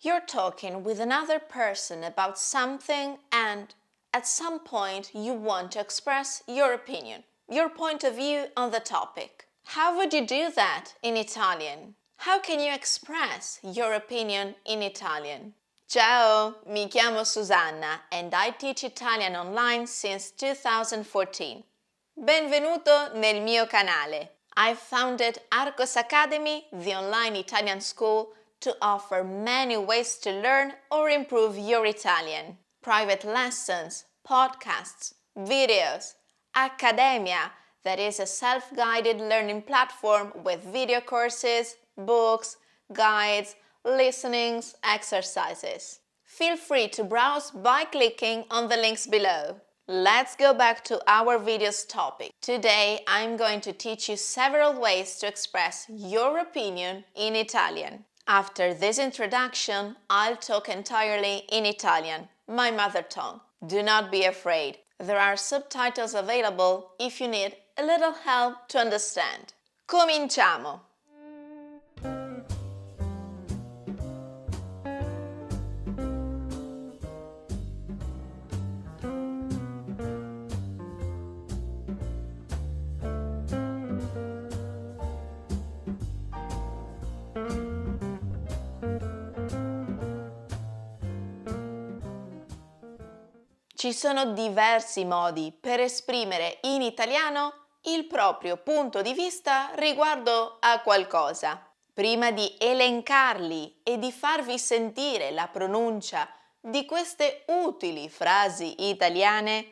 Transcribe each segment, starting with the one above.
You're talking with another person about something and at some point you want to express your opinion, your point of view on the topic. How would you do that in Italian? How can you express your opinion in Italian? Ciao, mi chiamo Susanna and I teach Italian online since 2014. Benvenuto nel mio canale. I founded Arcos Academy, the online Italian school, to offer many ways to learn or improve your Italian. Private lessons, podcasts, videos, Accademia, that is a self-guided learning platform with video courses, books, guides, listenings, exercises. Feel free to browse by clicking on the links below. Let's go back to our video's topic. Today I'm going to teach you several ways to express your opinion in Italian. After this introduction, I'll talk entirely in Italian, my mother tongue. Do not be afraid. There are subtitles available if you need a little help to understand. Cominciamo! Ci sono diversi modi per esprimere in italiano il proprio punto di vista riguardo a qualcosa. Prima di elencarli e di farvi sentire la pronuncia di queste utili frasi italiane,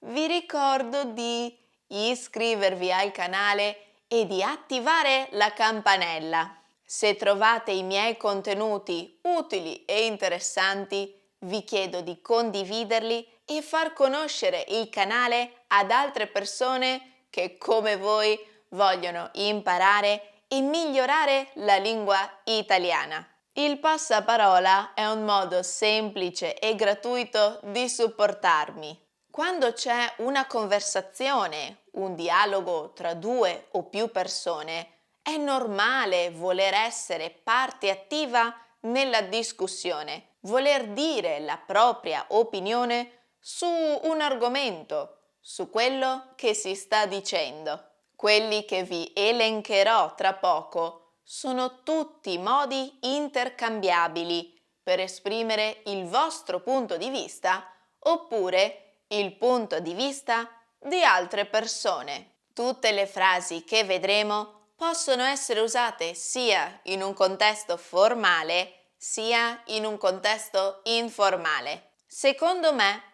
vi ricordo di iscrivervi al canale e di attivare la campanella. Se trovate i miei contenuti utili e interessanti, vi chiedo di condividerli e far conoscere il canale ad altre persone che, come voi, vogliono imparare e migliorare la lingua italiana. Il passaparola è un modo semplice e gratuito di supportarmi. Quando c'è una conversazione, un dialogo tra due o più persone, è normale voler essere parte attiva nella discussione, voler dire la propria opinione su un argomento, su quello che si sta dicendo. Quelli che vi elencherò tra poco sono tutti modi intercambiabili per esprimere il vostro punto di vista oppure il punto di vista di altre persone. Tutte le frasi che vedremo possono essere usate sia in un contesto formale sia in un contesto informale. Secondo me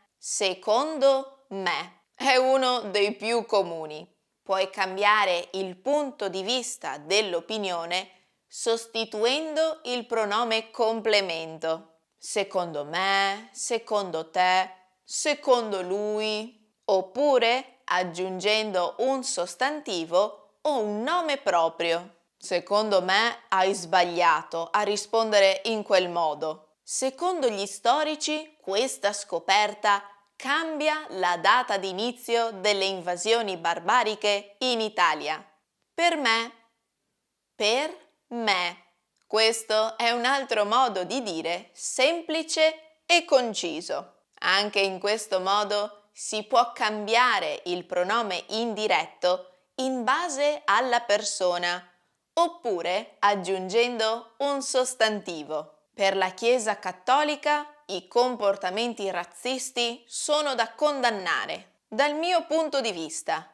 è uno dei più comuni. Puoi cambiare il punto di vista dell'opinione sostituendo il pronome complemento. Secondo me, secondo te, secondo lui, oppure aggiungendo un sostantivo o un nome proprio. Secondo me hai sbagliato a rispondere in quel modo. Secondo gli storici, questa scoperta cambia la data di inizio delle invasioni barbariche in Italia. Per me. Questo è un altro modo di dire semplice e conciso. Anche in questo modo si può cambiare il pronome indiretto in base alla persona, oppure aggiungendo un sostantivo. Per la Chiesa cattolica i comportamenti razzisti sono da condannare. Dal mio punto di vista.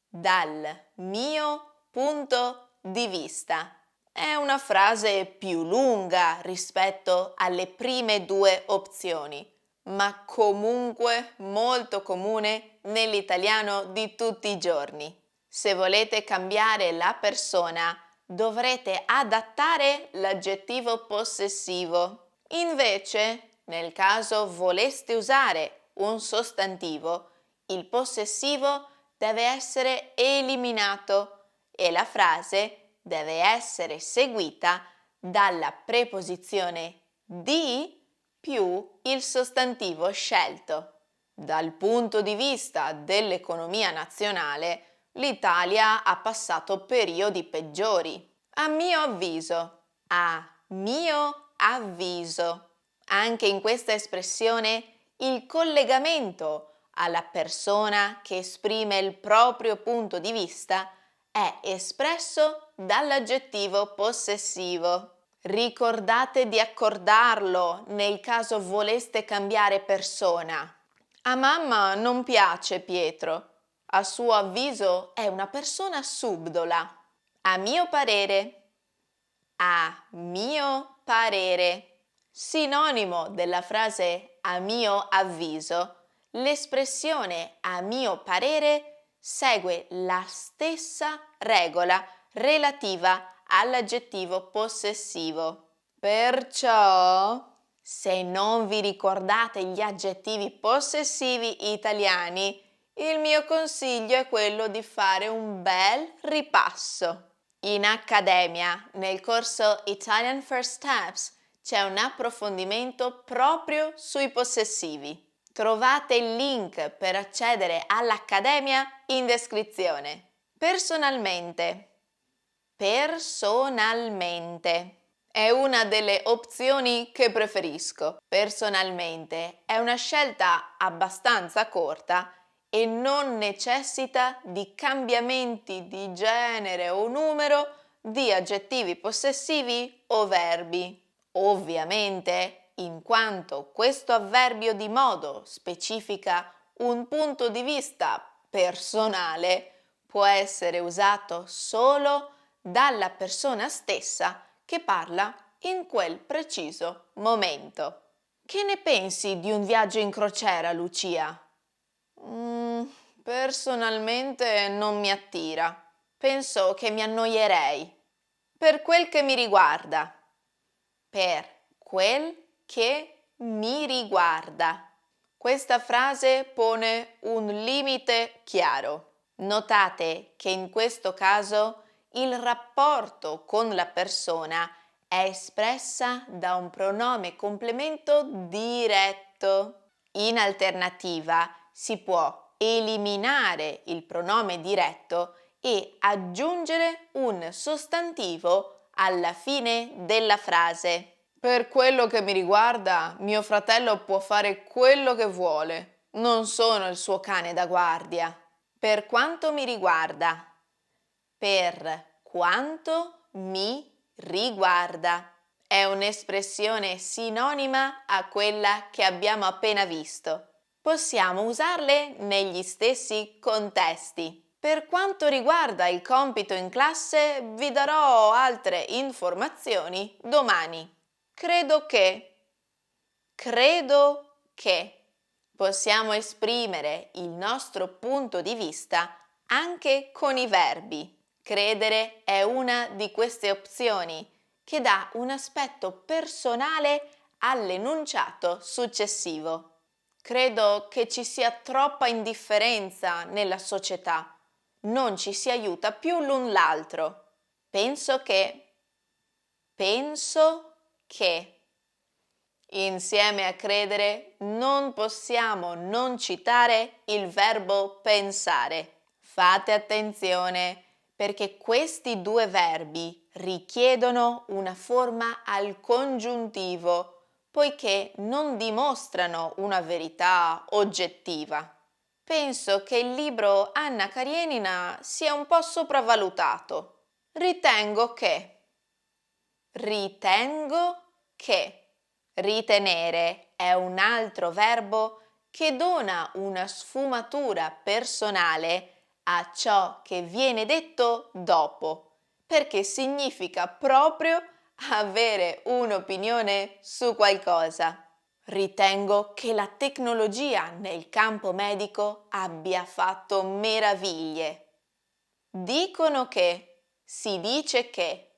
Dal mio punto di vista. È una frase più lunga rispetto alle prime due opzioni, ma comunque molto comune nell'italiano di tutti i giorni. Se volete cambiare la persona, dovrete adattare l'aggettivo possessivo. Invece, nel caso voleste usare un sostantivo, il possessivo deve essere eliminato e la frase deve essere seguita dalla preposizione di più il sostantivo scelto. Dal punto di vista dell'economia nazionale, l'Italia ha passato periodi peggiori. A mio avviso. Anche in questa espressione il collegamento alla persona che esprime il proprio punto di vista è espresso dall'aggettivo possessivo. Ricordate di accordarlo nel caso voleste cambiare persona. A mamma non piace Pietro. A suo avviso è una persona subdola. A mio parere. A mio parere. Sinonimo della frase a mio avviso, l'espressione a mio parere segue la stessa regola relativa all'aggettivo possessivo. Perciò, se non vi ricordate gli aggettivi possessivi italiani, il mio consiglio è quello di fare un bel ripasso. In accademia, nel corso Italian First Steps, c'è un approfondimento proprio sui possessivi. Trovate il link per accedere all'Accademia in descrizione. Personalmente. Personalmente. È una delle opzioni che preferisco. Personalmente è una scelta abbastanza corta e non necessita di cambiamenti di genere o numero di aggettivi possessivi o verbi. Ovviamente, in quanto questo avverbio di modo specifica un punto di vista personale, può essere usato solo dalla persona stessa che parla in quel preciso momento. Che ne pensi di un viaggio in crociera, Lucia? Personalmente non mi attira. Penso che mi annoierei. Per quel che mi riguarda. Per quel che mi riguarda. Questa frase pone un limite chiaro. Notate che in questo caso il rapporto con la persona è espressa da un pronome complemento diretto. In alternativa si può eliminare il pronome diretto e aggiungere un sostantivo alla fine della frase. Per quello che mi riguarda, mio fratello può fare quello che vuole. Non sono il suo cane da guardia. Per quanto mi riguarda. Per quanto mi riguarda. È un'espressione sinonima a quella che abbiamo appena visto. Possiamo usarle negli stessi contesti. Per quanto riguarda il compito in classe, vi darò altre informazioni domani. Credo che. Possiamo esprimere il nostro punto di vista anche con i verbi. Credere è una di queste opzioni che dà un aspetto personale all'enunciato successivo. Credo che ci sia troppa indifferenza nella società. Non ci si aiuta più l'un l'altro. Penso che. Insieme a credere non possiamo non citare il verbo pensare. Fate attenzione perché questi due verbi richiedono una forma al congiuntivo poiché non dimostrano una verità oggettiva. Penso che il libro Anna Karenina sia un po' sopravvalutato. Ritengo che. Ritenere è un altro verbo che dona una sfumatura personale a ciò che viene detto dopo, perché significa proprio avere un'opinione su qualcosa. Ritengo che la tecnologia nel campo medico abbia fatto meraviglie. Dicono che, si dice che.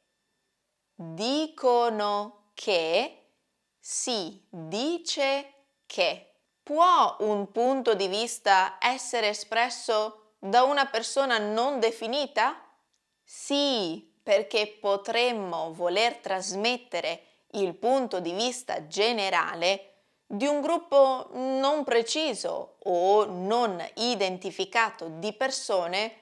Dicono che, si dice che. Può un punto di vista essere espresso da una persona non definita? Sì, perché potremmo voler trasmettere il punto di vista generale di un gruppo non preciso o non identificato di persone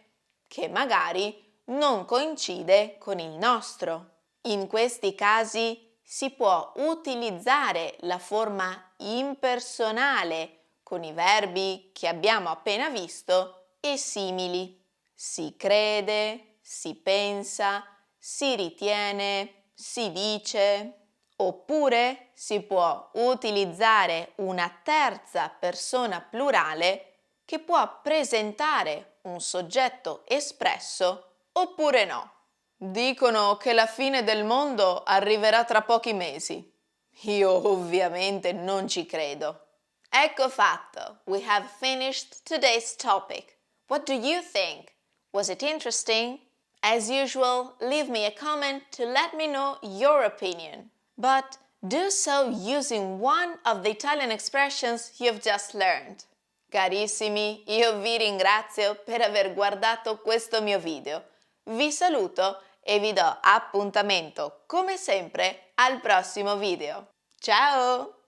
che magari non coincide con il nostro. In questi casi si può utilizzare la forma impersonale con i verbi che abbiamo appena visto e simili. Si crede, si pensa, si ritiene, si dice. Oppure si può utilizzare una terza persona plurale che può presentare un soggetto espresso oppure no. Dicono che la fine del mondo arriverà tra pochi mesi. Io ovviamente non ci credo. Ecco fatto. We have finished today's topic. What do you think? Was it interesting? As usual, leave me a comment to let me know your opinion. But do so using one of the Italian expressions you've just learned. Carissimi, io vi ringrazio per aver guardato questo mio video. Vi saluto e vi do appuntamento, come sempre, al prossimo video. Ciao!